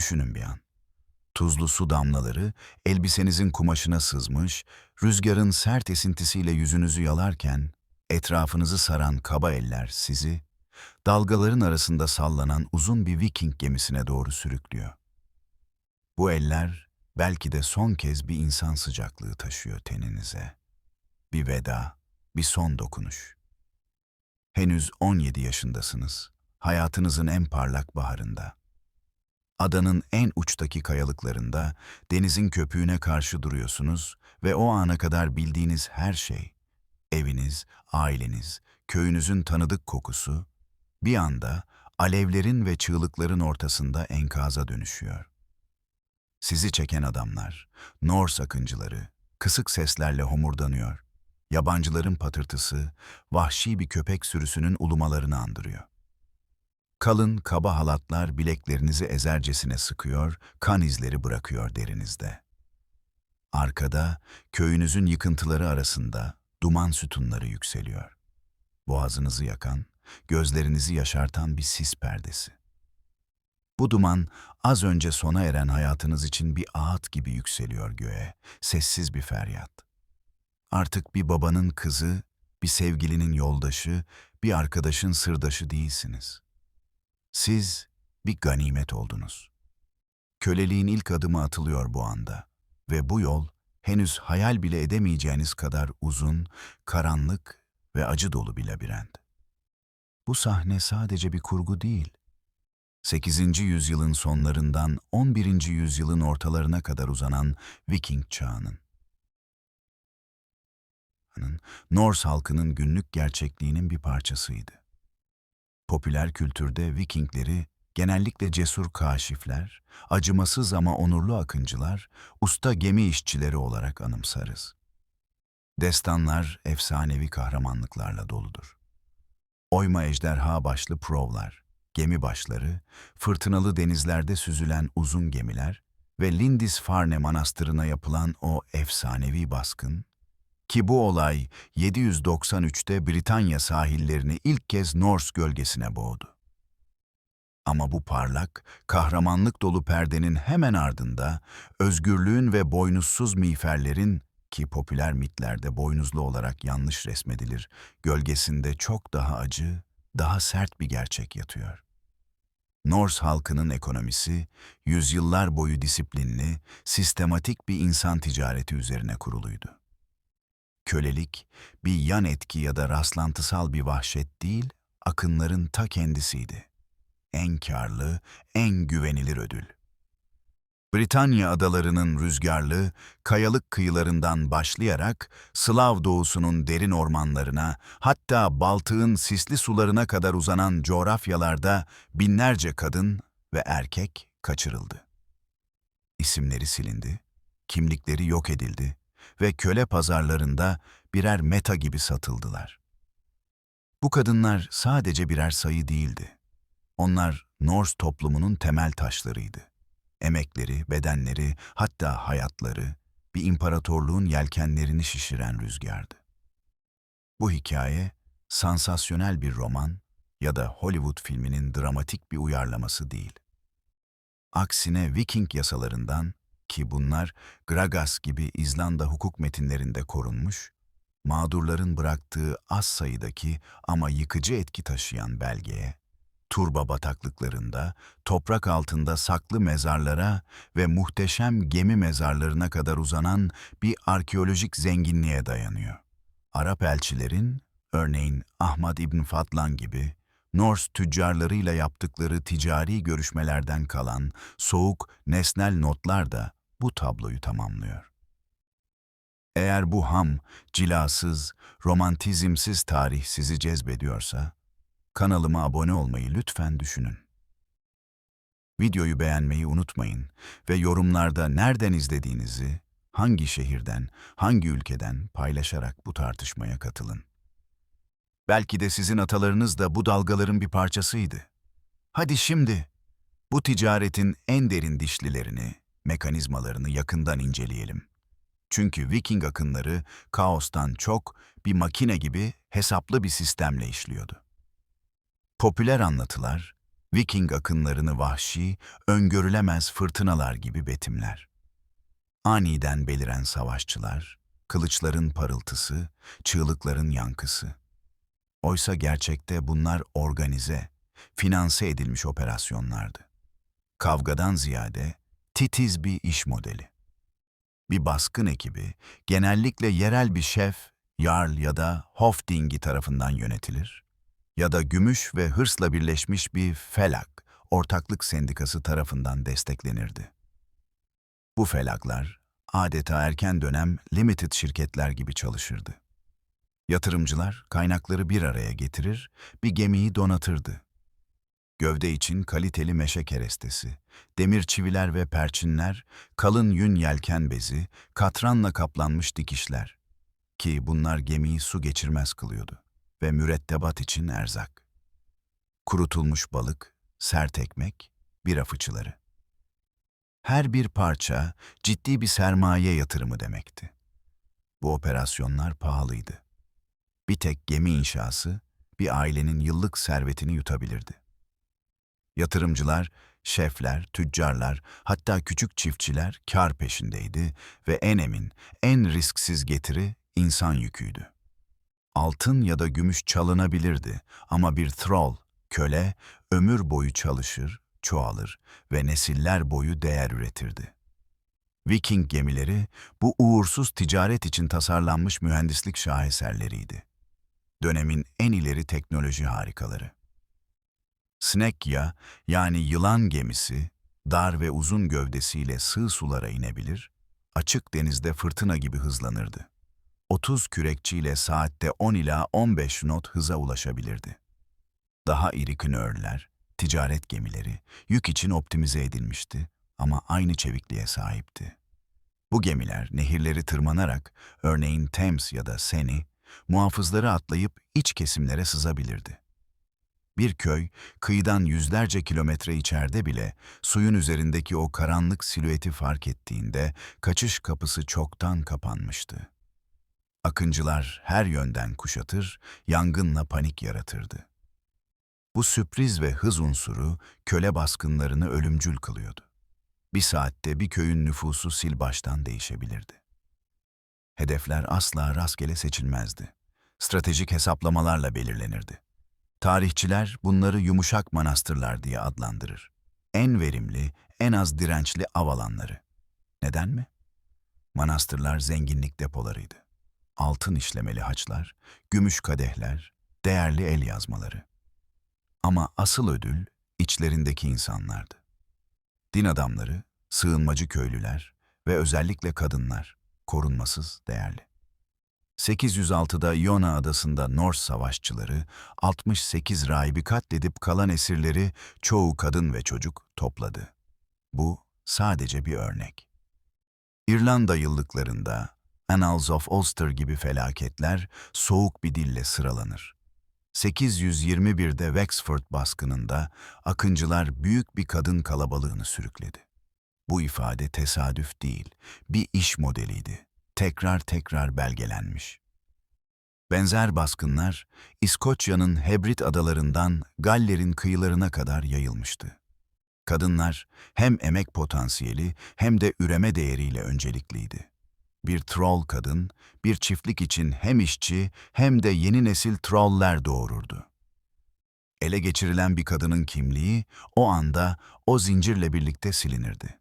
Düşünün bir an. Tuzlu su damlaları elbisenizin kumaşına sızmış, rüzgarın sert esintisiyle yüzünüzü yalarken, etrafınızı saran kaba eller sizi, dalgaların arasında sallanan uzun bir Viking gemisine doğru sürüklüyor. Bu eller belki de son kez bir insan sıcaklığı taşıyor teninize. Bir veda, bir son dokunuş. Henüz 17 yaşındasınız. Hayatınızın en parlak baharında. Adanın en uçtaki kayalıklarında denizin köpüğüne karşı duruyorsunuz ve o ana kadar bildiğiniz her şey, eviniz, aileniz, köyünüzün tanıdık kokusu, bir anda alevlerin ve çığlıkların ortasında enkaza dönüşüyor. Sizi çeken adamlar, Norse akıncıları, kısık seslerle homurdanıyor. Yabancıların patırtısı, vahşi bir köpek sürüsünün ulumalarını andırıyor. Kalın, kaba halatlar bileklerinizi ezercesine sıkıyor, kan izleri bırakıyor derinizde. Arkada, köyünüzün yıkıntıları arasında duman sütunları yükseliyor. Boğazınızı yakan, gözlerinizi yaşartan bir sis perdesi. Bu duman, az önce sona eren hayatınız için bir ağıt gibi yükseliyor göğe, sessiz bir feryat. Artık bir babanın kızı, bir sevgilinin yoldaşı, bir arkadaşın sırdaşı değilsiniz. Siz bir ganimet oldunuz. Köleliğin ilk adımı atılıyor bu anda ve bu yol henüz hayal bile edemeyeceğiniz kadar uzun, karanlık ve acı dolu bir labirent. Bu sahne sadece bir kurgu değil. 8. yüzyılın sonlarından 11. yüzyılın ortalarına kadar uzanan Viking çağının, Norse halkının günlük gerçekliğinin bir parçasıydı. Popüler kültürde Vikingleri genellikle cesur kaşifler, acımasız ama onurlu akıncılar, usta gemi işçileri olarak anımsarız. Destanlar efsanevi kahramanlıklarla doludur. Oyma ejderha başlı provlar, gemi başları, fırtınalı denizlerde süzülen uzun gemiler ve Lindisfarne Manastırı'na yapılan o efsanevi baskın, ki bu olay 793'te Britanya sahillerini ilk kez Norse gölgesine boğdu. Ama bu parlak, kahramanlık dolu perdenin hemen ardında özgürlüğün ve boynuzsuz miğferlerin, ki popüler mitlerde boynuzlu olarak yanlış resmedilir, gölgesinde çok daha acı, daha sert bir gerçek yatıyor. Norse halkının ekonomisi, yüzyıllar boyu disiplinli, sistematik bir insan ticareti üzerine kuruluydu. Kölelik, bir yan etki ya da rastlantısal bir vahşet değil, akınların ta kendisiydi. En karlı, en güvenilir ödül. Britanya adalarının rüzgarlı, kayalık kıyılarından başlayarak Slav doğusunun derin ormanlarına, hatta Baltık'ın sisli sularına kadar uzanan coğrafyalarda binlerce kadın ve erkek kaçırıldı. İsimleri silindi, kimlikleri yok edildi ve köle pazarlarında birer meta gibi satıldılar. Bu kadınlar sadece birer sayı değildi. Onlar Norse toplumunun temel taşlarıydı. Emekleri, bedenleri, hatta hayatları bir imparatorluğun yelkenlerini şişiren rüzgardı. Bu hikaye, sansasyonel bir roman ya da Hollywood filminin dramatik bir uyarlaması değil. Aksine Viking yasalarından, ki bunlar Gragas gibi İzlanda hukuk metinlerinde korunmuş, mağdurların bıraktığı az sayıdaki ama yıkıcı etki taşıyan belgeye, turba bataklıklarında, toprak altında saklı mezarlara ve muhteşem gemi mezarlarına kadar uzanan bir arkeolojik zenginliğe dayanıyor. Arap elçilerin, örneğin Ahmad İbn Fadlan gibi, Norse tüccarlarıyla yaptıkları ticari görüşmelerden kalan soğuk, nesnel notlar da bu tabloyu tamamlıyor. Eğer bu ham, cilasız, romantizmsiz tarih sizi cezbediyorsa, kanalıma abone olmayı lütfen düşünün. Videoyu beğenmeyi unutmayın ve yorumlarda nereden izlediğinizi, hangi şehirden, hangi ülkeden paylaşarak bu tartışmaya katılın. Belki de sizin atalarınız da bu dalgaların bir parçasıydı. Hadi şimdi bu ticaretin en derin dişlilerini, mekanizmalarını yakından inceleyelim. Çünkü Viking akınları kaostan çok bir makine gibi hesaplı bir sistemle işliyordu. Popüler anlatılar, Viking akınlarını vahşi, öngörülemez fırtınalar gibi betimler. Aniden beliren savaşçılar, kılıçların parıltısı, çığlıkların yankısı. Oysa gerçekte bunlar organize, finanse edilmiş operasyonlardı. Kavgadan ziyade titiz bir iş modeli. Bir baskın ekibi genellikle yerel bir şef, jarl ya da hofdingi tarafından yönetilir ya da gümüş ve hırsla birleşmiş bir felak, ortaklık sendikası tarafından desteklenirdi. Bu felaklar adeta erken dönem limited şirketler gibi çalışırdı. Yatırımcılar kaynakları bir araya getirir, bir gemiyi donatırdı. Gövde için kaliteli meşe kerestesi, demir çiviler ve perçinler, kalın yün yelken bezi, katranla kaplanmış dikişler. Ki bunlar gemiyi su geçirmez kılıyordu ve mürettebat için erzak. Kurutulmuş balık, sert ekmek, bira fıçıları. Her bir parça ciddi bir sermaye yatırımı demekti. Bu operasyonlar pahalıydı. Bir tek gemi inşası bir ailenin yıllık servetini yutabilirdi. Yatırımcılar, şefler, tüccarlar, hatta küçük çiftçiler kar peşindeydi ve en emin, en risksiz getiri insan yüküydü. Altın ya da gümüş çalınabilirdi ama bir thrall, köle, ömür boyu çalışır, çoğalır ve nesiller boyu değer üretirdi. Viking gemileri bu uğursuz ticaret için tasarlanmış mühendislik şaheserleriydi. Dönemin en ileri teknoloji harikaları. Snekya yani yılan gemisi, dar ve uzun gövdesiyle sığ sulara inebilir, açık denizde fırtına gibi hızlanırdı. 30 kürekçiyle saatte 10 ila 15 knot hıza ulaşabilirdi. Daha iri knörler, ticaret gemileri, yük için optimize edilmişti ama aynı çevikliğe sahipti. Bu gemiler nehirleri tırmanarak, örneğin Thames ya da Seni, muhafızları atlayıp iç kesimlere sızabilirdi. Bir köy, kıyıdan yüzlerce kilometre içeride bile suyun üzerindeki o karanlık silüeti fark ettiğinde kaçış kapısı çoktan kapanmıştı. Akıncılar her yönden kuşatır, yangınla panik yaratırdı. Bu sürpriz ve hız unsuru köle baskınlarını ölümcül kılıyordu. Bir saatte bir köyün nüfusu sil baştan değişebilirdi. Hedefler asla rastgele seçilmezdi. Stratejik hesaplamalarla belirlenirdi. Tarihçiler bunları yumuşak manastırlar diye adlandırır. En verimli, en az dirençli av alanları. Neden mi? Manastırlar zenginlik depolarıydı. Altın işlemeli haçlar, gümüş kadehler, değerli el yazmaları. Ama asıl ödül içlerindeki insanlardı. Din adamları, sığınmacı köylüler ve özellikle kadınlar, korunmasız değerli. 806'da Iona adasında Norse savaşçıları 68 rahibi katledip kalan esirleri çoğu kadın ve çocuk topladı. Bu sadece bir örnek. İrlanda yıllıklarında Annals of Ulster gibi felaketler soğuk bir dille sıralanır. 821'de Wexford baskınında akıncılar büyük bir kadın kalabalığını sürükledi. Bu ifade tesadüf değil, bir iş modeliydi. Tekrar tekrar belgelenmiş. Benzer baskınlar İskoçya'nın Hebrid adalarından Galler'in kıyılarına kadar yayılmıştı. Kadınlar hem emek potansiyeli hem de üreme değeriyle öncelikliydi. Bir troll kadın, bir çiftlik için hem işçi hem de yeni nesil troller doğururdu. Ele geçirilen bir kadının kimliği o anda o zincirle birlikte silinirdi.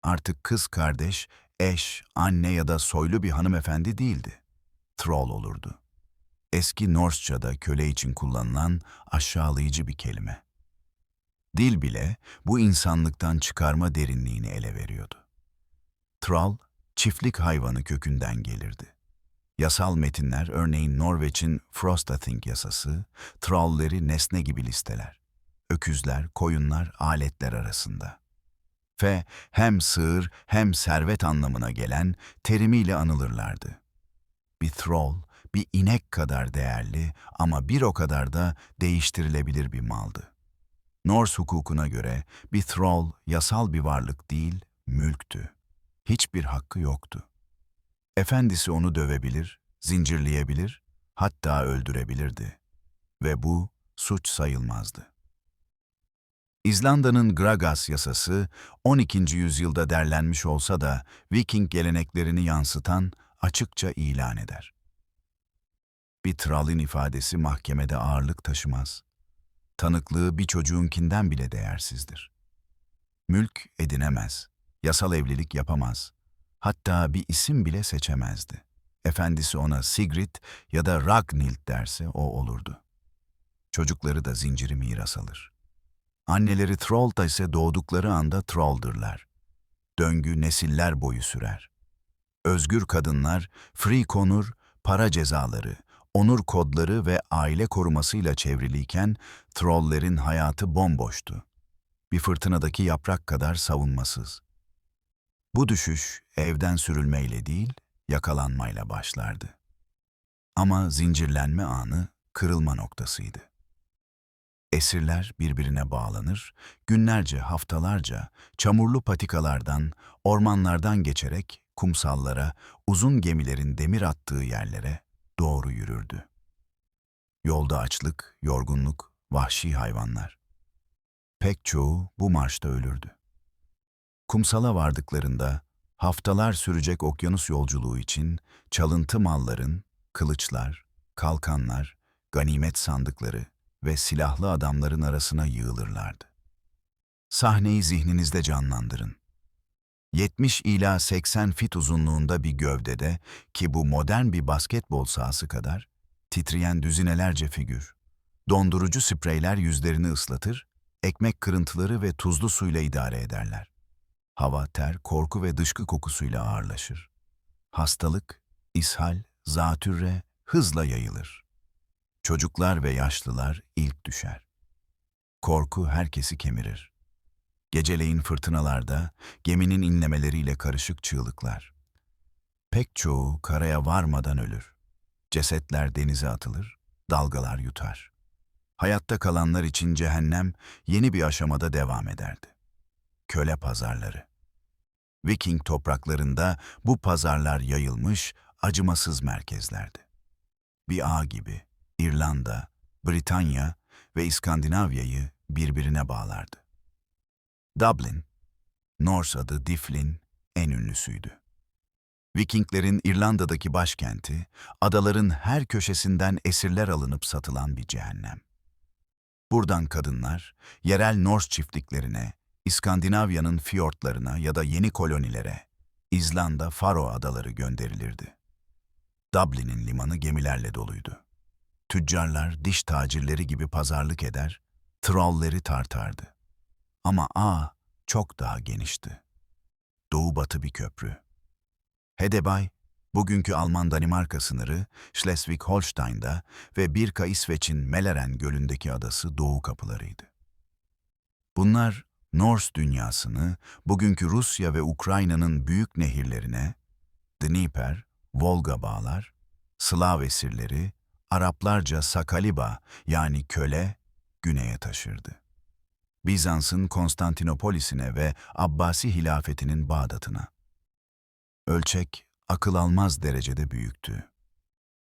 Artık kız kardeş, eş, anne ya da soylu bir hanımefendi değildi. Troll olurdu. Eski Norseça'da köle için kullanılan aşağılayıcı bir kelime. Dil bile bu insanlıktan çıkarma derinliğini ele veriyordu. Troll, çiftlik hayvanı kökünden gelirdi. Yasal metinler, örneğin Norveç'in Frostating yasası, trollleri nesne gibi listeler. Öküzler, koyunlar, aletler arasında. Ve hem sığır hem servet anlamına gelen terimiyle anılırlardı. Bir thrall, bir inek kadar değerli ama bir o kadar da değiştirilebilir bir maldı. Norse hukukuna göre bir thrall yasal bir varlık değil, mülktü. Hiçbir hakkı yoktu. Efendisi onu dövebilir, zincirleyebilir, hatta öldürebilirdi. Ve bu suç sayılmazdı. İzlanda'nın Gragas yasası 12. yüzyılda derlenmiş olsa da Viking geleneklerini yansıtan açıkça ilan eder. Bir trallin ifadesi mahkemede ağırlık taşımaz. Tanıklığı bir çocuğunkinden bile değersizdir. Mülk edinemez, yasal evlilik yapamaz. Hatta bir isim bile seçemezdi. Efendisi ona Sigrid ya da Ragnhild derse o olurdu. Çocukları da zinciri miras alır. Anneleri Troll'da ise doğdukları anda Troll'dırlar. Döngü nesiller boyu sürer. Özgür kadınlar, free konur, para cezaları, onur kodları ve aile korumasıyla çevriliyken Troll'lerin hayatı bomboştu. Bir fırtınadaki yaprak kadar savunmasız. Bu düşüş evden sürülmeyle değil, yakalanmayla başlardı. Ama zincirlenme anı kırılma noktasıydı. Esirler birbirine bağlanır, günlerce, haftalarca çamurlu patikalardan, ormanlardan geçerek kumsallara, uzun gemilerin demir attığı yerlere doğru yürürdü. Yolda açlık, yorgunluk, vahşi hayvanlar. Pek çoğu bu marşta ölürdü. Kumsala vardıklarında haftalar sürecek okyanus yolculuğu için çalıntı malların, kılıçlar, kalkanlar, ganimet sandıkları ve silahlı adamların arasına yığılırlardı. Sahneyi zihninizde canlandırın. 70 ila 80 fit uzunluğunda bir gövdede ki bu modern bir basketbol sahası kadar titreyen düzinelerce figür. Dondurucu spreyler yüzlerini ıslatır, ekmek kırıntıları ve tuzlu suyla idare ederler. Hava, ter, korku ve dışkı kokusuyla ağırlaşır. Hastalık, ishal, zatürre hızla yayılır. Çocuklar ve yaşlılar ilk düşer. Korku herkesi kemirir. Geceleyin fırtınalarda geminin inlemeleriyle karışık çığlıklar. Pek çoğu karaya varmadan ölür. Cesetler denize atılır, dalgalar yutar. Hayatta kalanlar için cehennem yeni bir aşamada devam ederdi. Köle pazarları. Viking topraklarında bu pazarlar yayılmış, acımasız merkezlerdi. Bir ağ gibi İrlanda, Britanya ve İskandinavya'yı birbirine bağlardı. Dublin, Norse adı Diflin, en ünlüsüydü. Vikinglerin İrlanda'daki başkenti, adaların her köşesinden esirler alınıp satılan bir cehennem. Buradan kadınlar, yerel Norse çiftliklerine, İskandinavya'nın fiyortlarına ya da yeni kolonilere, İzlanda, Faro adaları gönderilirdi. Dublin'in limanı gemilerle doluydu. Tüccarlar diş tacirleri gibi pazarlık eder, trollleri tartardı. Ama ağ çok daha genişti. Doğu-batı bir köprü. Hedebay, bugünkü Alman-Danimarka sınırı, Schleswig-Holstein'da ve Birka İsveç'in Meleren Gölü'ndeki adası doğu kapılarıydı. Bunlar, Norse dünyasını bugünkü Rusya ve Ukrayna'nın büyük nehirlerine, Dniper, Volga bağlar, Slav esirleri, Araplarca Sakaliba yani köle, güneye taşırdı. Bizans'ın Konstantinopolis'ine ve Abbasi hilafetinin Bağdat'ına. Ölçek akıl almaz derecede büyüktü.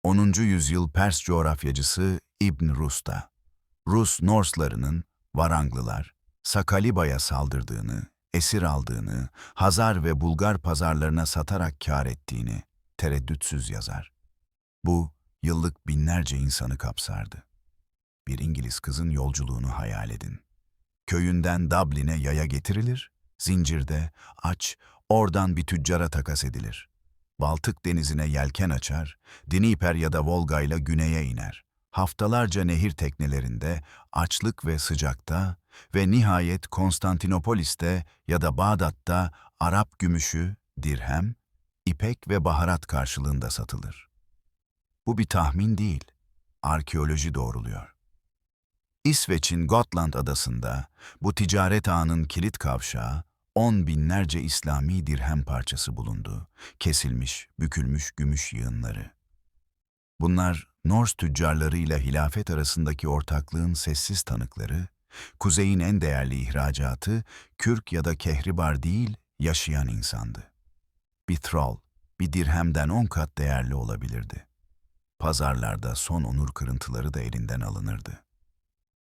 10. yüzyıl Pers coğrafyacısı İbn Rus'ta, Rus Norslarının Varanglılar, Sakaliba'ya saldırdığını, esir aldığını, Hazar ve Bulgar pazarlarına satarak kâr ettiğini tereddütsüz yazar. Bu, yıllık binlerce insanı kapsardı. Bir İngiliz kızın yolculuğunu hayal edin. Köyünden Dublin'e yaya getirilir, zincirde, aç, oradan bir tüccara takas edilir. Baltık denizine yelken açar, Dniper ya da Volga ile güneye iner. Haftalarca nehir teknelerinde, açlık ve sıcakta ve nihayet Konstantinopolis'te ya da Bağdat'ta Arap gümüşü, dirhem, ipek ve baharat karşılığında satılır. Bu bir tahmin değil, arkeoloji doğruluyor. İsveç'in Gotland adasında bu ticaret ağının kilit kavşağı 10 binlerce İslami dirhem parçası bulundu, kesilmiş, bükülmüş gümüş yığınları. Bunlar Norse tüccarlarıyla hilafet arasındaki ortaklığın sessiz tanıkları, kuzeyin en değerli ihracatı kürk ya da kehribar değil, yaşayan insandı. Bir troll, bir dirhemden 10 kat değerli olabilirdi. Pazarlarda son onur kırıntıları da elinden alınırdı.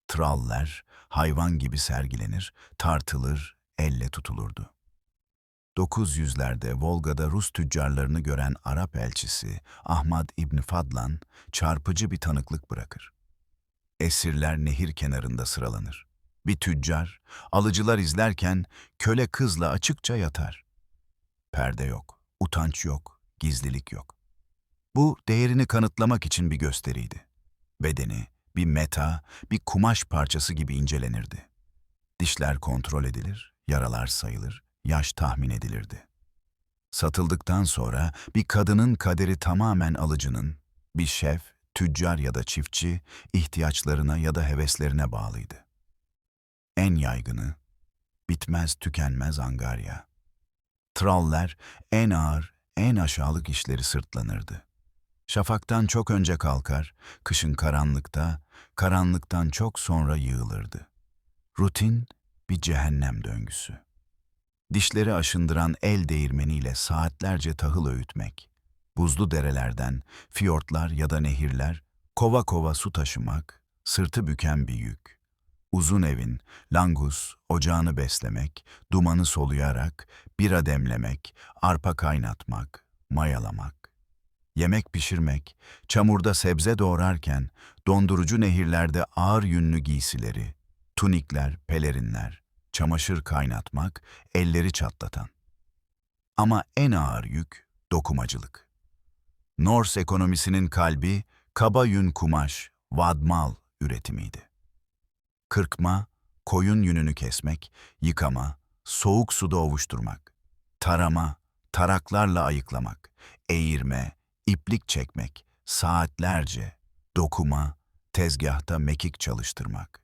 Traller hayvan gibi sergilenir, tartılır, elle tutulurdu. 900'lerde Volga'da Rus tüccarlarını gören Arap elçisi Ahmad İbni Fadlan çarpıcı bir tanıklık bırakır. Esirler nehir kenarında sıralanır. Bir tüccar, alıcılar izlerken köle kızla açıkça yatar. Perde yok, utanç yok, gizlilik yok. Bu değerini kanıtlamak için bir gösteriydi. Bedeni, bir meta, bir kumaş parçası gibi incelenirdi. Dişler kontrol edilir, yaralar sayılır, yaş tahmin edilirdi. Satıldıktan sonra bir kadının kaderi tamamen alıcının, bir şef, tüccar ya da çiftçi ihtiyaçlarına ya da heveslerine bağlıydı. En yaygını, bitmez tükenmez angarya. Traller en ağır, en aşağılık işleri sırtlanırdı. Şafaktan çok önce kalkar, kışın karanlıkta, karanlıktan çok sonra yığılırdı. Rutin bir cehennem döngüsü. Dişleri aşındıran el değirmeniyle saatlerce tahıl öğütmek, buzlu derelerden, fiyortlar ya da nehirler, kova kova su taşımak, sırtı büken bir yük. Uzun evin, langus, ocağını beslemek, dumanı soluyarak, bira demlemek, arpa kaynatmak, mayalamak. Yemek pişirmek, çamurda sebze doğrarken, dondurucu nehirlerde ağır yünlü giysileri, tunikler, pelerinler, çamaşır kaynatmak, elleri çatlatan. Ama en ağır yük dokumacılık. Norse ekonomisinin kalbi kaba yün kumaş, vadmal üretimiydi. Kırkma, koyun yününü kesmek, yıkama, soğuk suda ovuşturmak, tarama, taraklarla ayıklamak, eğirme, iplik çekmek, saatlerce, dokuma, tezgahta mekik çalıştırmak.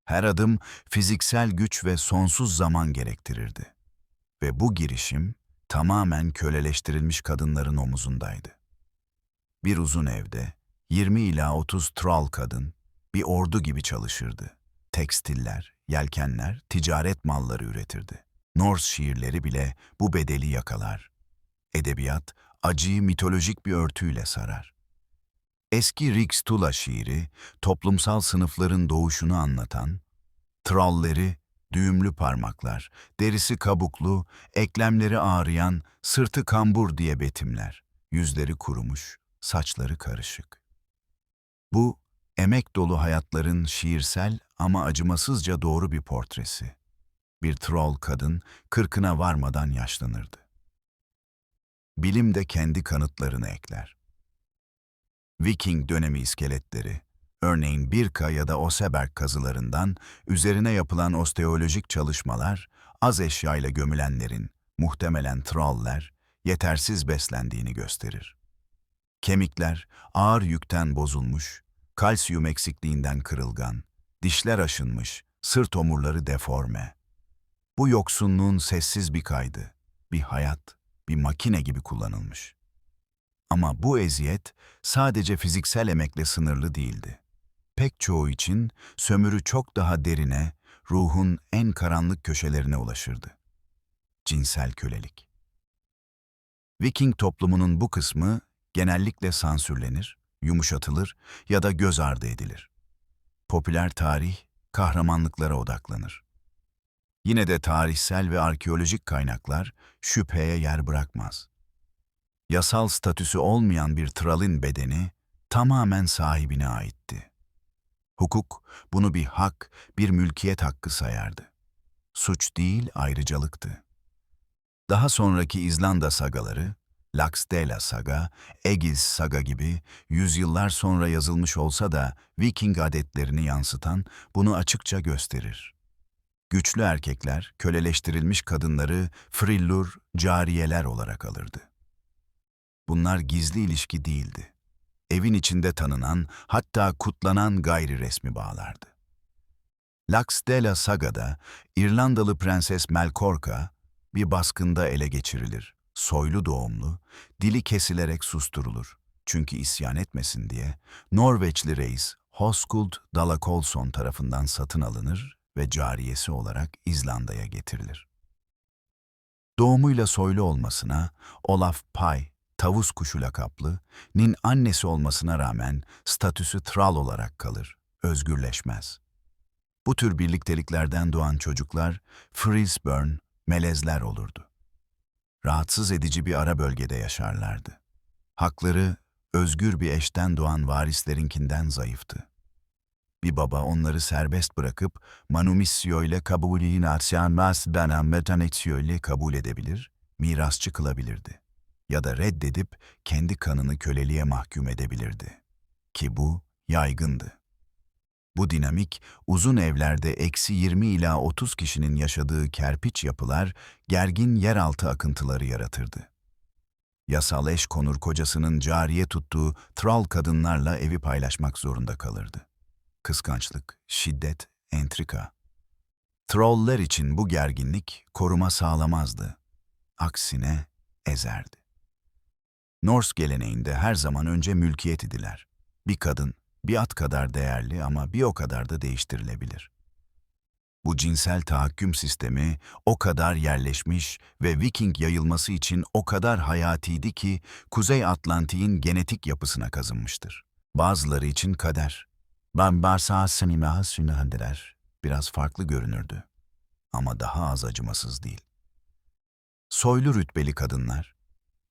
Her adım fiziksel güç ve sonsuz zaman gerektirirdi. Ve bu girişim tamamen köleleştirilmiş kadınların omuzundaydı. Bir uzun evde 20 ila 30 tral kadın bir ordu gibi çalışırdı. Tekstiller, yelkenler, ticaret malları üretirdi. Norse şiirleri bile bu bedeli yakalar. Edebiyat, acıyı mitolojik bir örtüyle sarar. Eski Rikstula şiiri, toplumsal sınıfların doğuşunu anlatan, tralleri, düğümlü parmaklar, derisi kabuklu, eklemleri ağrıyan, sırtı kambur diye betimler, yüzleri kurumuş, saçları karışık. Bu, emek dolu hayatların şiirsel ama acımasızca doğru bir portresi. Bir troll kadın 40'ına varmadan yaşlanırdı. Bilim de kendi kanıtlarını ekler. Viking dönemi iskeletleri, örneğin Birka ya da Oseberg kazılarından üzerine yapılan osteolojik çalışmalar, az eşyayla gömülenlerin, muhtemelen troller, yetersiz beslendiğini gösterir. Kemikler ağır yükten bozulmuş, kalsiyum eksikliğinden kırılgan, dişler aşınmış, sırt omurları deforme. Bu yoksunluğun sessiz bir kaydı, bir hayat, bir makine gibi kullanılmış. Ama bu eziyet sadece fiziksel emekle sınırlı değildi. Pek çoğu için sömürü çok daha derine, ruhun en karanlık köşelerine ulaşırdı. Cinsel kölelik. Viking toplumunun bu kısmı genellikle sansürlenir, yumuşatılır ya da göz ardı edilir. Popüler tarih kahramanlıklara odaklanır. Yine de tarihsel ve arkeolojik kaynaklar şüpheye yer bırakmaz. Yasal statüsü olmayan bir tralin bedeni tamamen sahibine aitti. Hukuk bunu bir hak, bir mülkiyet hakkı sayardı. Suç değil, ayrıcalıktı. Daha sonraki İzlanda sagaları, Laxdela saga, Egils saga gibi yüzyıllar sonra yazılmış olsa da Viking adetlerini yansıtan bunu açıkça gösterir. Güçlü erkekler köleleştirilmiş kadınları frillur, cariyeler olarak alırdı. Bunlar gizli ilişki değildi. Evin içinde tanınan, hatta kutlanan gayri resmi bağlardı. Laxdela sagada İrlandalı Prenses Melkorka bir baskında ele geçirilir. Soylu doğumlu, dili kesilerek susturulur. Çünkü isyan etmesin diye Norveçli reis Hoskuld Dalakolson tarafından satın alınır ve cariyesi olarak İzlanda'ya getirilir. Doğumuyla soylu olmasına Olaf Pay, tavus kuşu lakaplı, nin annesi olmasına rağmen statüsü tral olarak kalır özgürleşmez. Bu tür birlikteliklerden doğan çocuklar freeze-burn, melezler olurdu. Rahatsız edici bir ara bölgede yaşarlardı. Hakları, özgür bir eşten doğan varislerinkinden zayıftı. Bir baba onları serbest bırakıp manumissio ile metanetio ile kabul edebilir, mirasçı kılabilirdi. Ya da reddedip kendi kanını köleliğe mahkum edebilirdi. Ki bu yaygındı. Bu dinamik, uzun evlerde -20 ila 30 kişinin yaşadığı kerpiç yapılar, gergin yeraltı akıntıları yaratırdı. Yasal eş konur kocasının cariye tuttuğu tral kadınlarla evi paylaşmak zorunda kalırdı. Kıskançlık, şiddet, entrika. Troller için bu gerginlik koruma sağlamazdı. Aksine ezerdi. Norse geleneğinde her zaman önce mülkiyet idiler. Bir kadın, bir at kadar değerli ama bir o kadar da değiştirilebilir. Bu cinsel tahakküm sistemi o kadar yerleşmiş ve Viking yayılması için o kadar hayatiydi ki Kuzey Atlantik'in genetik yapısına kazınmıştır. Bazıları için kader. Biraz farklı görünürdü ama daha az acımasız değil. Soylu rütbeli kadınlar,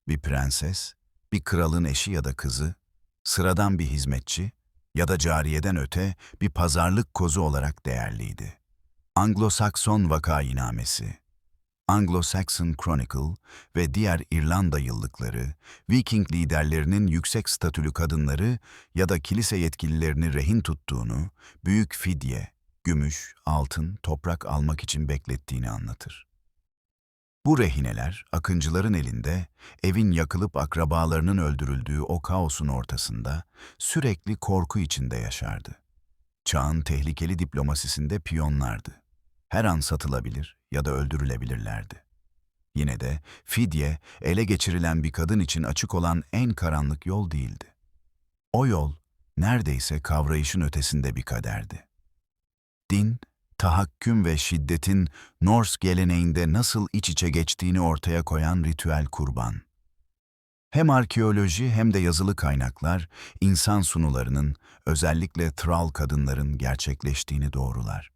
bir prenses, bir kralın eşi ya da kızı, sıradan bir hizmetçi ya da cariyeden öte bir pazarlık kozu olarak değerliydi. Anglo-Sakson vakainamesi, Anglo-Saxon Chronicle ve diğer İrlanda yıllıkları, Viking liderlerinin yüksek statülü kadınları ya da kilise yetkililerini rehin tuttuğunu, büyük fidye, gümüş, altın, toprak almak için beklettiğini anlatır. Bu rehineler, akıncıların elinde, evin yakılıp akrabalarının öldürüldüğü o kaosun ortasında sürekli korku içinde yaşardı. Çağın tehlikeli diplomasisinde piyonlardı. Her an satılabilir ya da öldürülebilirlerdi. Yine de fidye, ele geçirilen bir kadın için açık olan en karanlık yol değildi. O yol, neredeyse kavrayışın ötesinde bir kaderdi. Din, tahakküm ve şiddetin Norse geleneğinde nasıl iç içe geçtiğini ortaya koyan ritüel kurban. Hem arkeoloji hem de yazılı kaynaklar, insan sunularının, özellikle tral kadınların gerçekleştiğini doğrular.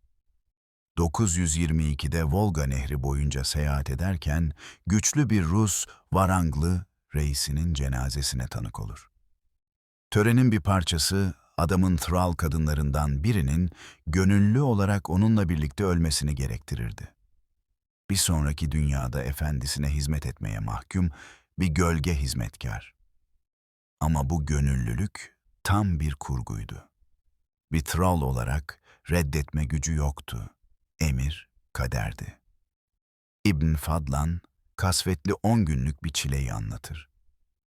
922'de Volga Nehri boyunca seyahat ederken, güçlü bir Rus Varanglı reisinin cenazesine tanık olur. Törenin bir parçası, adamın tral kadınlarından birinin gönüllü olarak onunla birlikte ölmesini gerektirirdi. Bir sonraki dünyada efendisine hizmet etmeye mahkum bir gölge hizmetkar. Ama bu gönüllülük tam bir kurguydu. Bir tral olarak reddetme gücü yoktu. Emir kaderdi. İbn Fadlan, kasvetli 10 günlük bir çileyi anlatır.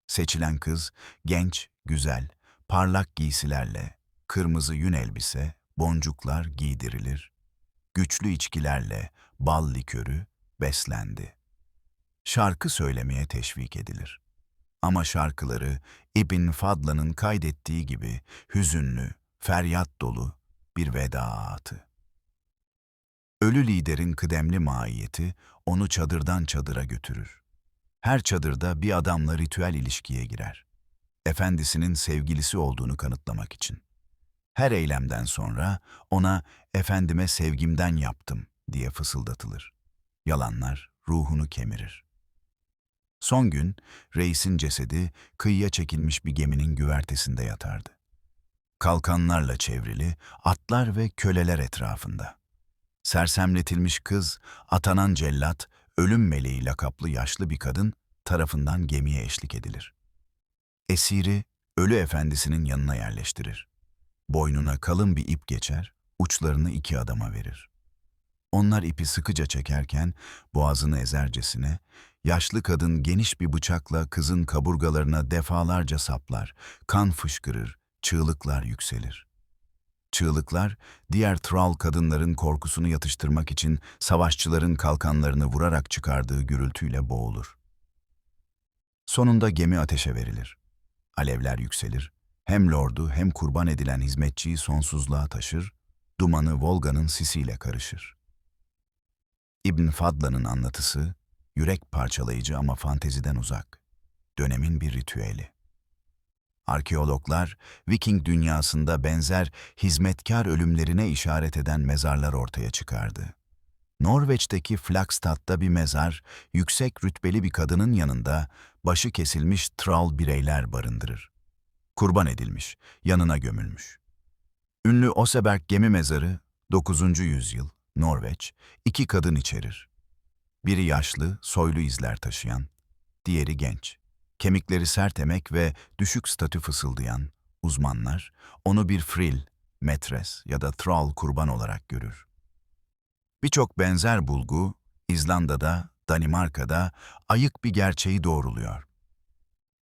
Seçilen kız, genç, güzel, parlak giysilerle, kırmızı yün elbise, boncuklar giydirilir. Güçlü içkilerle, bal likörü beslendi. Şarkı söylemeye teşvik edilir. Ama şarkıları İbn Fadlan'ın kaydettiği gibi hüzünlü, feryat dolu bir veda ağıtı. Ölü liderin kıdemli maiyeti onu çadırdan çadıra götürür. Her çadırda bir adamla ritüel ilişkiye girer. Efendisinin sevgilisi olduğunu kanıtlamak için. Her eylemden sonra ona "Efendime sevgimden yaptım" diye fısıldatılır. Yalanlar ruhunu kemirir. Son gün reisin cesedi kıyıya çekilmiş bir geminin güvertesinde yatardı. Kalkanlarla çevrili atlar ve köleler etrafında. Sersemletilmiş kız, atanan cellat, ölüm meleği lakaplı yaşlı bir kadın tarafından gemiye eşlik edilir. Esiri, ölü efendisinin yanına yerleştirir. Boynuna kalın bir ip geçer, uçlarını 2 adama verir. Onlar ipi sıkıca çekerken, boğazını ezercesine, yaşlı kadın geniş bir bıçakla kızın kaburgalarına defalarca saplar, kan fışkırır, çığlıklar yükselir. Çığlıklar, diğer tral kadınların korkusunu yatıştırmak için savaşçıların kalkanlarını vurarak çıkardığı gürültüyle boğulur. Sonunda gemi ateşe verilir. Alevler yükselir, hem lordu hem kurban edilen hizmetçiyi sonsuzluğa taşır, dumanı Volga'nın sisiyle karışır. İbn Fadlan'ın anlatısı, yürek parçalayıcı ama fanteziden uzak, dönemin bir ritüeli. Arkeologlar, Viking dünyasında benzer hizmetkar ölümlerine işaret eden mezarlar ortaya çıkardı. Norveç'teki Flakstad'da bir mezar, yüksek rütbeli bir kadının yanında başı kesilmiş troll bireyler barındırır. Kurban edilmiş, yanına gömülmüş. Ünlü Oseberg gemi mezarı, 9. yüzyıl, Norveç, iki kadın içerir. Biri yaşlı, soylu izler taşıyan, diğeri genç. Kemikleri sert emek ve düşük statü fısıldayan uzmanlar onu bir frill, metres ya da thrall kurban olarak görür. Birçok benzer bulgu İzlanda'da, Danimarka'da ayık bir gerçeği doğruluyor.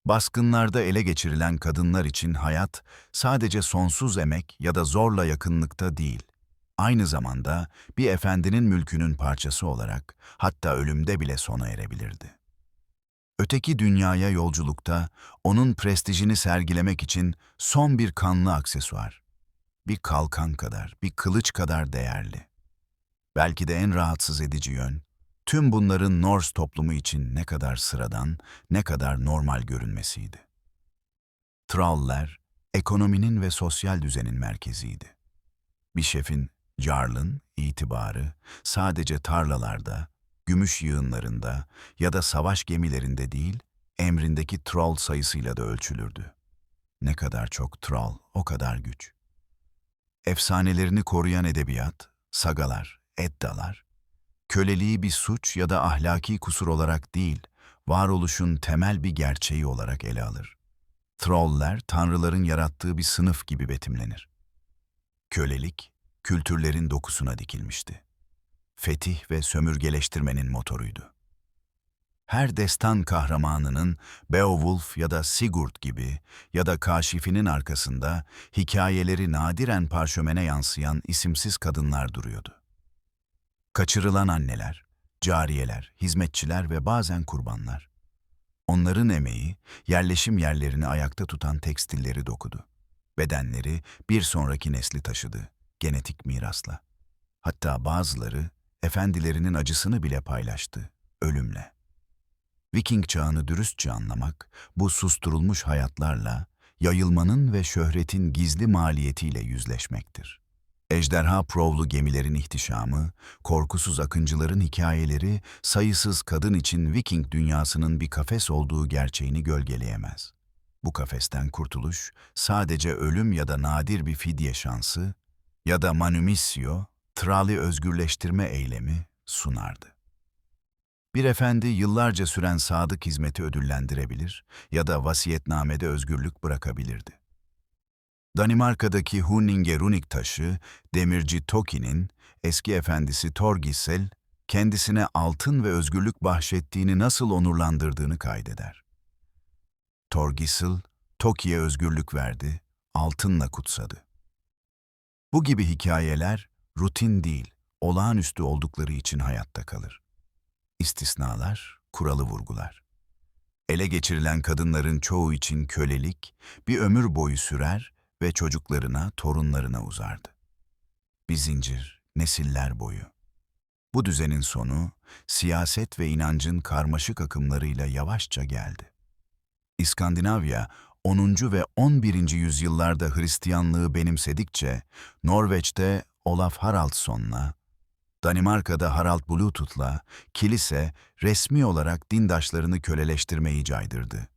Baskınlarda ele geçirilen kadınlar için hayat sadece sonsuz emek ya da zorla yakınlıkta değil, aynı zamanda bir efendinin mülkünün parçası olarak hatta ölümde bile sona erebilirdi. Öteki dünyaya yolculukta onun prestijini sergilemek için son bir kanlı aksesuar, bir kalkan kadar, bir kılıç kadar değerli. Belki de en rahatsız edici yön, tüm bunların Norse toplumu için ne kadar sıradan, ne kadar normal görünmesiydi. Thrall'ler, ekonominin ve sosyal düzenin merkeziydi. Bir şefin, jarl'ın itibarı sadece tarlalarda, gümüş yığınlarında ya da savaş gemilerinde değil, emrindeki thrall sayısıyla da ölçülürdü. Ne kadar çok thrall, o kadar güç. Efsanelerini koruyan edebiyat, sagalar, eddalar, köleliği bir suç ya da ahlaki kusur olarak değil, varoluşun temel bir gerçeği olarak ele alır. Trolller, tanrıların yarattığı bir sınıf gibi betimlenir. Kölelik, kültürlerin dokusuna dikilmişti. Fetih ve sömürgeleştirmenin motoruydu. Her destan kahramanının Beowulf ya da Sigurd gibi ya da kaşifinin arkasında hikayeleri nadiren parşömene yansıyan isimsiz kadınlar duruyordu. Kaçırılan anneler, cariyeler, hizmetçiler ve bazen kurbanlar. Onların emeği, yerleşim yerlerini ayakta tutan tekstilleri dokudu. Bedenleri bir sonraki nesli taşıdı, genetik mirasla. Hatta bazıları, efendilerinin acısını bile paylaştı, ölümle. Viking çağını dürüstçe anlamak, bu susturulmuş hayatlarla, yayılmanın ve şöhretin gizli maliyetiyle yüzleşmektir. Ejderha provlu gemilerin ihtişamı, korkusuz akıncıların hikayeleri, sayısız kadın için Viking dünyasının bir kafes olduğu gerçeğini gölgeleyemez. Bu kafesten kurtuluş, sadece ölüm ya da nadir bir fidye şansı ya da manumissio, thrall'i özgürleştirme eylemi sunardı. Bir efendi yıllarca süren sadık hizmeti ödüllendirebilir ya da vasiyetnamede özgürlük bırakabilirdi. Danimarka'daki Hunninge runik taşı, demirci Toki'nin eski efendisi Thorgisel, kendisine altın ve özgürlük bahşettiğini nasıl onurlandırdığını kaydeder. Thorgisel, Toki'ye özgürlük verdi, altınla kutsadı. Bu gibi hikayeler rutin değil, olağanüstü oldukları için hayatta kalır. İstisnalar, kuralı vurgular. Ele geçirilen kadınların çoğu için kölelik bir ömür boyu sürer ve çocuklarına, torunlarına uzardı. Bir zincir, nesiller boyu. Bu düzenin sonu, siyaset ve inancın karmaşık akımlarıyla yavaşça geldi. İskandinavya, 10. ve 11. yüzyıllarda Hristiyanlığı benimsedikçe, Norveç'te Olaf Haraldsson'la, Danimarka'da Harald Bluetooth'la kilise resmi olarak dindaşlarını köleleştirmeyi caydırdı.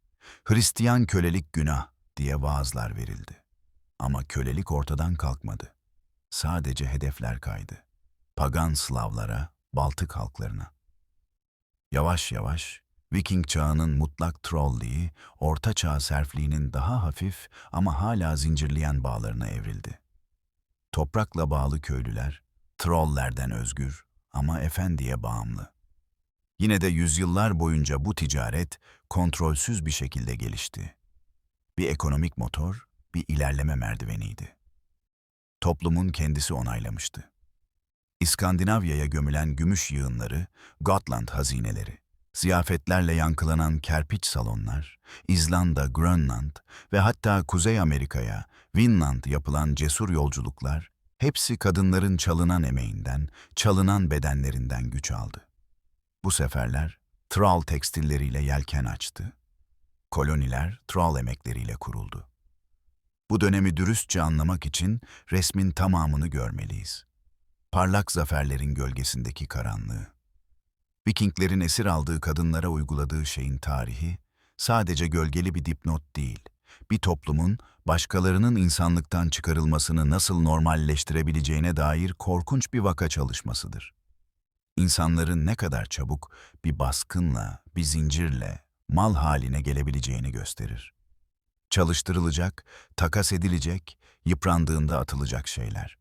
Hristiyan kölelik günah diye vaazlar verildi. Ama kölelik ortadan kalkmadı. Sadece hedefler kaydı. Pagan Slavlara, Baltık halklarına. Yavaş yavaş, Viking çağının mutlak trolliği, Orta Çağ serfliğinin daha hafif ama hala zincirleyen bağlarına evrildi. Toprakla bağlı köylüler, trolllerden özgür ama efendiye bağımlı. Yine de yüzyıllar boyunca bu ticaret kontrolsüz bir şekilde gelişti. Bir ekonomik motor, bir ilerleme merdiveniydi. Toplumun kendisi onaylamıştı. İskandinavya'ya gömülen gümüş yığınları, Gotland hazineleri, ziyafetlerle yankılanan kerpiç salonlar, İzlanda, Grönland ve hatta Kuzey Amerika'ya, Vinland yapılan cesur yolculuklar, hepsi kadınların çalınan emeğinden, çalınan bedenlerinden güç aldı. Bu seferler, thrall tekstilleriyle yelken açtı. Koloniler, thrall emekleriyle kuruldu. Bu dönemi dürüstçe anlamak için resmin tamamını görmeliyiz. Parlak zaferlerin gölgesindeki karanlığı. Vikinglerin esir aldığı kadınlara uyguladığı şeyin tarihi, sadece gölgeli bir dipnot değil, bir toplumun başkalarının insanlıktan çıkarılmasını nasıl normalleştirebileceğine dair korkunç bir vaka çalışmasıdır. İnsanların ne kadar çabuk bir baskınla, bir zincirle mal haline gelebileceğini gösterir. Çalıştırılacak, takas edilecek, yıprandığında atılacak şeyler.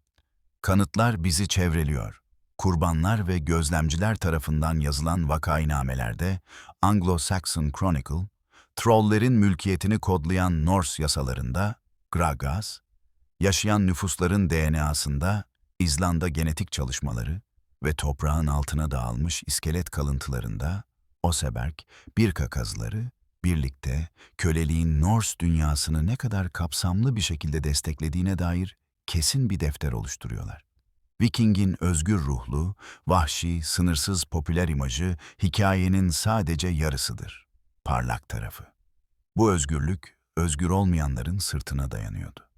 Kanıtlar bizi çevreliyor. Kurbanlar ve gözlemciler tarafından yazılan vakainamelerde Anglo-Saxon Chronicle, trolllerin mülkiyetini kodlayan Norse yasalarında Gragas, yaşayan nüfusların DNA'sında İzlanda genetik çalışmaları ve toprağın altına dağılmış iskelet kalıntılarında Oseberg, Birka kazıları birlikte köleliğin Norse dünyasını ne kadar kapsamlı bir şekilde desteklediğine dair kesin bir defter oluşturuyorlar. Viking'in özgür ruhlu, vahşi, sınırsız popüler imajı hikayenin sadece yarısıdır. Parlak tarafı. Bu özgürlük, özgür olmayanların sırtına dayanıyordu.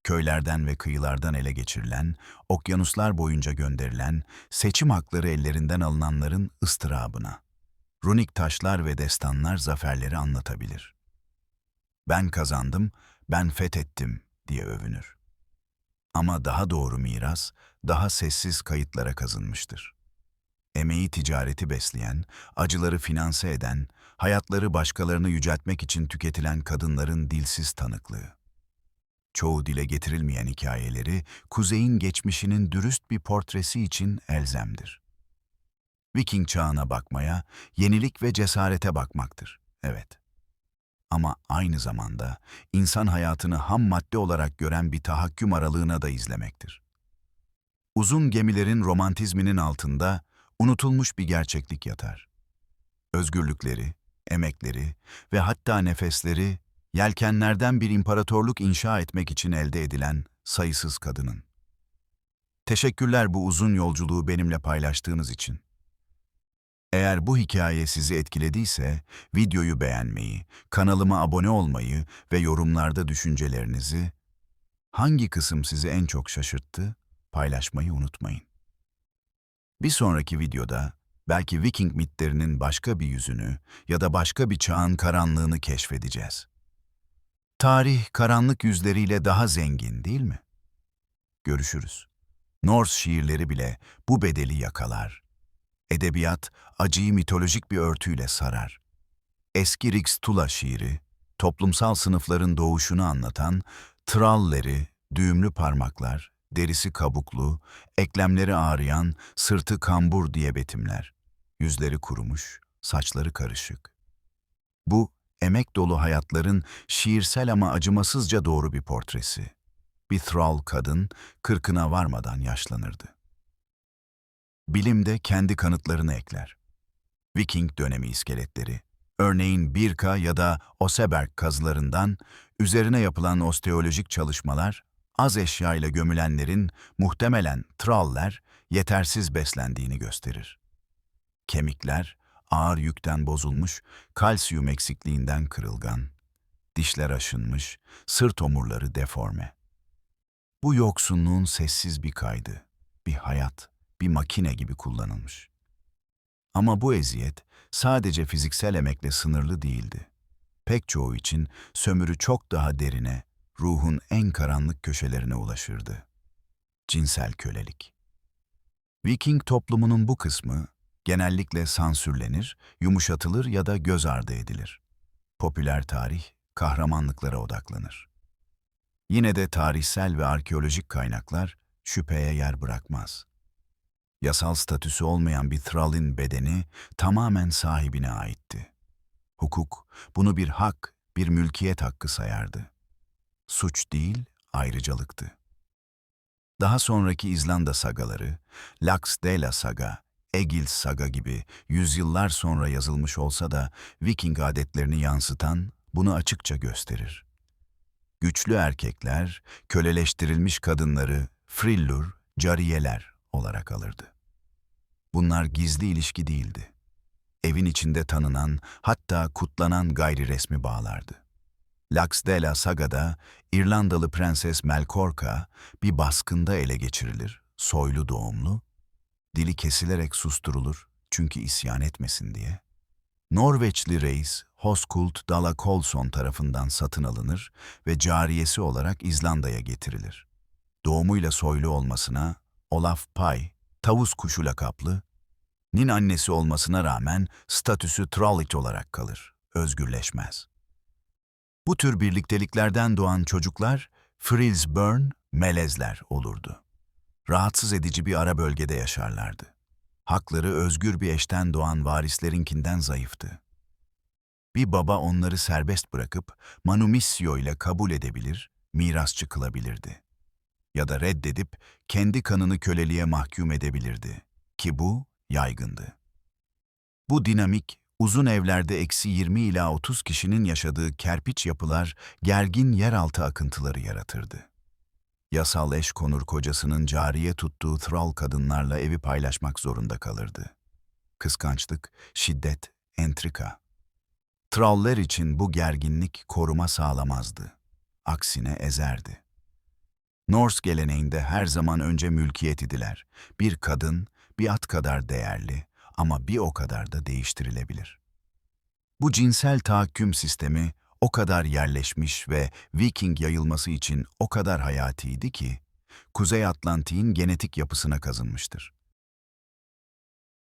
Köylerden ve kıyılardan ele geçirilen, okyanuslar boyunca gönderilen, seçim hakları ellerinden alınanların ıstırabına. Runik taşlar ve destanlar zaferleri anlatabilir. Ben kazandım, ben fethettim diye övünür. Ama daha doğru miras, daha sessiz kayıtlara kazınmıştır. Emeği ticareti besleyen, acıları finanse eden, hayatları başkalarını yüceltmek için tüketilen kadınların dilsiz tanıklığı. Çoğu dile getirilmeyen hikayeleri, kuzeyin geçmişinin dürüst bir portresi için elzemdir. Viking çağına bakmaya, yenilik ve cesarete bakmaktır, evet. Ama aynı zamanda insan hayatını ham madde olarak gören bir tahakküm aralığına da izlemektir. Uzun gemilerin romantizminin altında unutulmuş bir gerçeklik yatar. Özgürlükleri, emekleri ve hatta nefesleri yelkenlerden bir imparatorluk inşa etmek için elde edilen sayısız kadının. Teşekkürler bu uzun yolculuğu benimle paylaştığınız için. Eğer bu hikaye sizi etkilediyse, videoyu beğenmeyi, kanalıma abone olmayı ve yorumlarda düşüncelerinizi, hangi kısım sizi en çok şaşırttı, paylaşmayı unutmayın. Bir sonraki videoda, belki Viking mitlerinin başka bir yüzünü ya da başka bir çağın karanlığını keşfedeceğiz. Tarih, karanlık yüzleriyle daha zengin, değil mi? Görüşürüz. Norse şiirleri bile bu bedeli yakalar. Edebiyat, acıyı mitolojik bir örtüyle sarar. Eski Rix-Tula şiiri, toplumsal sınıfların doğuşunu anlatan tralleri, düğümlü parmaklar, derisi kabuklu, eklemleri ağrıyan, sırtı kambur diye betimler. Yüzleri kurumuş, saçları karışık. Bu, emek dolu hayatların şiirsel ama acımasızca doğru bir portresi. Bir thrall kadın, 40'ına varmadan yaşlanırdı. Bilim de kendi kanıtlarını ekler. Viking dönemi iskeletleri, örneğin Birka ya da Oseberg kazılarından üzerine yapılan osteolojik çalışmalar, az eşya ile gömülenlerin muhtemelen traller yetersiz beslendiğini gösterir. Kemikler ağır yükten bozulmuş, kalsiyum eksikliğinden kırılgan, dişler aşınmış, sırt omurları deforme. Bu yoksunluğun sessiz bir kaydı, bir hayat, bir makine gibi kullanılmış. Ama bu eziyet sadece fiziksel emekle sınırlı değildi. Pek çoğu için sömürü çok daha derine, ruhun en karanlık köşelerine ulaşırdı. Cinsel kölelik. Viking toplumunun bu kısmı genellikle sansürlenir, yumuşatılır ya da göz ardı edilir. Popüler tarih kahramanlıklara odaklanır. Yine de tarihsel ve arkeolojik kaynaklar şüpheye yer bırakmaz. Yasal statüsü olmayan bir thrall'in bedeni tamamen sahibine aitti. Hukuk bunu bir hak, bir mülkiyet hakkı sayardı. Suç değil, ayrıcalıktı. Daha sonraki İzlanda sagaları, Laxdæla Saga, Egil Saga gibi yüzyıllar sonra yazılmış olsa da Viking adetlerini yansıtan bunu açıkça gösterir. Güçlü erkekler, köleleştirilmiş kadınları frillur, cariyeler olarak alırdı. Bunlar gizli ilişki değildi. Evin içinde tanınan, hatta kutlanan gayri resmi bağlardı. Laxdela Saga'da İrlandalı Prenses Melkorka bir baskında ele geçirilir, soylu doğumlu, dili kesilerek susturulur çünkü isyan etmesin diye. Norveçli reis Hoskuld Dala Kolson tarafından satın alınır ve cariyesi olarak İzlanda'ya getirilir. Doğumuyla soylu olmasına Olaf Pay, tavus kuşu lakaplı, nin annesi olmasına rağmen statüsü Trollic olarak kalır, özgürleşmez. Bu tür birlikteliklerden doğan çocuklar Frilsburn, melezler olurdu. Rahatsız edici bir ara bölgede yaşarlardı. Hakları özgür bir eşten doğan varislerinkinden zayıftı. Bir baba onları serbest bırakıp manumissio ile kabul edebilir, mirasçı kılabilirdi. Ya da reddedip kendi kanını köleliğe mahkum edebilirdi ki bu yaygındı. Bu dinamik, uzun evlerde eksi 20 ila 30 kişinin yaşadığı kerpiç yapılar gergin yeraltı akıntıları yaratırdı. Yasal eş konur kocasının cariye tuttuğu thrall kadınlarla evi paylaşmak zorunda kalırdı. Kıskançlık, şiddet, entrika. Thrall'ler için bu gerginlik koruma sağlamazdı. Aksine ezerdi. Norse geleneğinde her zaman önce mülkiyet idiler. Bir kadın, bir at kadar değerli ama bir o kadar da değiştirilebilir. Bu cinsel tahakküm sistemi o kadar yerleşmiş ve Viking yayılması için o kadar hayatiydi ki, Kuzey Atlantik'in genetik yapısına kazınmıştır.